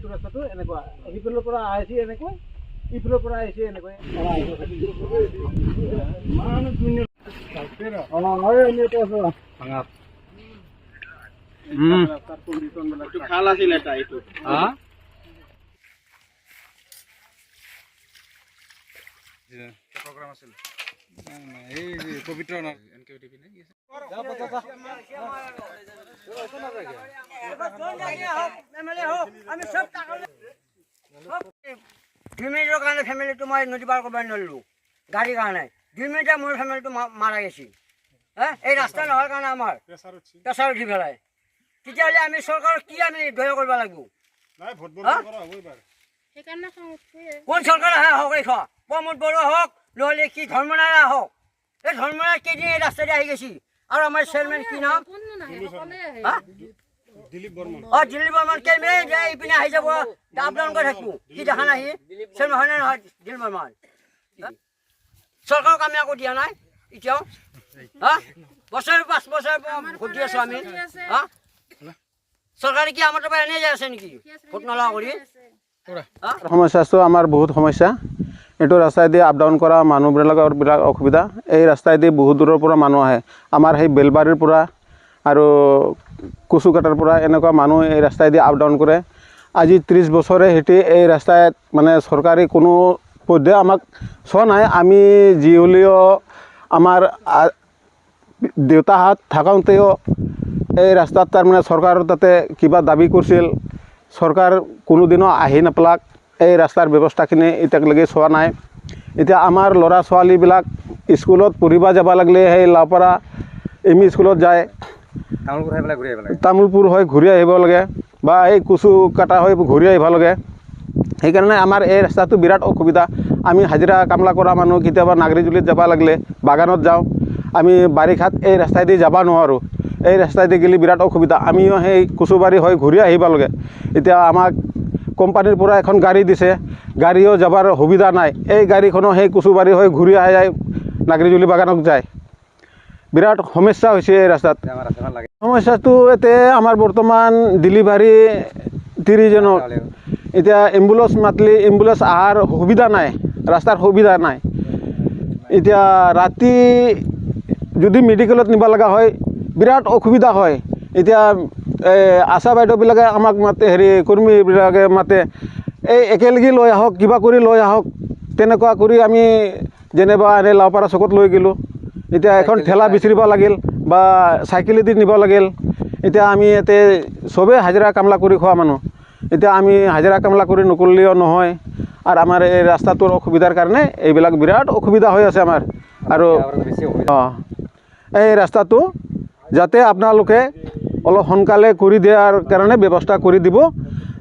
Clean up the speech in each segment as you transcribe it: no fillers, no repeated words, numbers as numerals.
এইটো ৰাস্তাটো এনেকুৱা সিফালৰ পৰা আহিছে এনেকৈ ইফালৰ পৰা আহিছে এনেকৈ খাল আছিল এটা এইটো প্ৰগ্ৰাম আছিল এই পবিত্ৰ কাৰণে ফেমিলিটো মই নদী পাৰ কৰিব নোৱাৰিলোঁ গাড়ীৰ কাৰণে 2 মিনিটে মোৰ ফেমিলিটো মাৰা গৈছে এই ৰাস্তা নোহোৱাৰ কাৰণে আমাৰ প্ৰেছাৰ উঠি পেলাই তেতিয়াহ'লে আমি চৰকাৰক কি আমি দয়া কৰিব লাগিব কোন চৰকাৰ আহে হওক এই প্ৰমোদ বৰুৱা হওক নহ'লে কি ধৰ্মনাৰা হওক এই ধৰ্মনাৰা কেইদিন এই ৰাস্তাতে আহি গৈছে আৰু আমাৰ চেয়াৰমেন কি নাম দিলীপ বৰ্মন কেইদিন ইপিনে আহি যাব আপ ডাউন কৰি থাকিব কি দেখা নাই চেয়াৰমেন হয়নে নহয় দিলীপ বৰ্মন চৰকাৰক আমি আকৌ দিয়া নাই এতিয়াও বছৰ 5 বছৰ ভোট দি আছো আমি চৰকাৰে কি আমাৰ পৰা এনেই যাই আছে নেকি ভোট নলোৱা কৰি সমস্যাটো আমাৰ বহুত সমস্যা এইটো ৰাস্তাইদি আপ ডাউন কৰা মানুহবিলাকৰ বিৰাট অসুবিধা এই ৰাস্তাইদি বহুত দূৰৰ পৰা মানুহ আহে আমাৰ সেই বেলবাৰীৰ পৰা আৰু কুচুকাটাৰ পৰা এনেকুৱা মানুহ এই ৰাস্তাইদি আপ ডাউন কৰে আজি 30 বছৰে হেঁতি এই ৰাস্তাত মানে চৰকাৰী কোনো পদ্ধতি আমাক চোৱা নাই আমি যি হ'লেও আমাৰ দেউতাহঁত থাকোঁতেও এই ৰাস্তাত তাৰমানে চৰকাৰৰ তাতে কিবা দাবী কৰিছিল চৰকাৰ কোনোদিনো আহি নাপালাক এই ৰাস্তাৰ ব্যৱস্থাখিনি এতিয়ালৈকে চোৱা নাই এতিয়া আমাৰ ল'ৰা ছোৱালীবিলাক স্কুলত পঢ়িব যাব লাগিলে সেই লাওপাৰা এম ই স্কুলত যায় তামোলপুৰ হৈ ঘূৰি আহিব লাগে বা এই কুচু কাটা হৈ ঘূৰি আহিব লাগে সেইকাৰণে আমাৰ এই ৰাস্তাটো বিৰাট অসুবিধা আমি হাজিৰা কামলা কৰা মানুহ কেতিয়াবা নাগৰিজুলিত যাব লাগিলে বাগানত যাওঁ আমি বাৰিষাত এই ৰাস্তাইদি যাব নোৱাৰোঁ এই ৰাস্তাইদি গ'লে বিৰাট অসুবিধা আমিও সেই কুচুবাৰী হৈ ঘূৰি আহিব লাগে এতিয়া আমাক কোম্পানীৰ পৰা এখন গাড়ী দিছে গাড়ীও যাবৰ সুবিধা নাই এই গাড়ীখনো সেই কুচুবাৰী হৈ ঘূৰি আহি নাগৰিজুলি বাগানত যায় বিৰাট সমস্যা হৈছে এই ৰাস্তাত সমস্যাটো এতিয়া আমাৰ বৰ্তমান ডেলিভাৰী 30 জনৰ এতিয়া এম্বুলেন্স মাতলি এম্বুলেন্স অহাৰ সুবিধা নাই ৰাস্তাৰ সুবিধা নাই এতিয়া ৰাতি যদি মেডিকেলত নিব লগা হয় বিৰাট অসুবিধা হয় এতিয়া আশা বাইদেউবিলাকে আমাক মাতে হেৰি কৰ্মীবিলাকে মাতে এই একেলগে লৈ আহক কিবা কৰি লৈ আহক তেনেকুৱা কৰি আমি যেনিবা এনে লাওপাৰা চকত লৈ গ'লোঁ এতিয়া এখন ঠেলা বিচাৰিব লাগিল বা চাইকেলেদি নিব লাগিল এতিয়া আমি ইয়াতে চবেই হাজিৰা কামলা কৰি খোৱা মানুহ এতিয়া আমি হাজিৰা কামলা কৰি নকৰিলেও নহয় আৰু আমাৰ এই ৰাস্তাটোৰ অসুবিধাৰ কাৰণে এইবিলাক বিৰাট অসুবিধা হৈ আছে আমাৰ আৰু এই ৰাস্তাটো যাতে আপোনালোকে অলপ সোনকালে কৰি দিয়াৰ কাৰণে ব্যৱস্থা কৰি দিব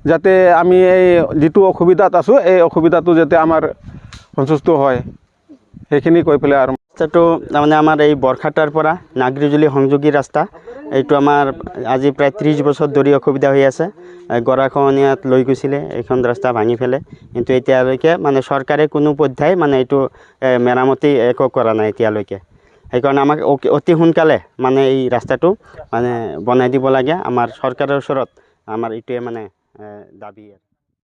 যাতে আমি এই যিটো অসুবিধাত আছোঁ এই অসুবিধাটো যাতে আমাৰ সন্তুষ্ট হয় সেইখিনি কৈ পেলাই আৰু ৰাস্তাটো তাৰমানে আমাৰ এই বৰখাটাৰ পৰা নাগৰিজুলি সংযোগী ৰাস্তা এইটো আমাৰ আজি প্ৰায় 30 বছৰ ধৰি অসুবিধা হৈ আছে গৰাখহনীয়াত লৈ গৈছিলে এইখন ৰাস্তা ভাঙি ফেলে কিন্তু এতিয়ালৈকে মানে চৰকাৰে কোনো পধ্যায় মানে এইটো মেৰামতি একো কৰা নাই এতিয়ালৈকে সেইকাৰণে আমাক অতি সোনকালে মানে এই ৰাস্তাটো মানে বনাই দিব লাগে আমাৰ চৰকাৰৰ ওচৰত আমাৰ এইটোৱে মানে দাবী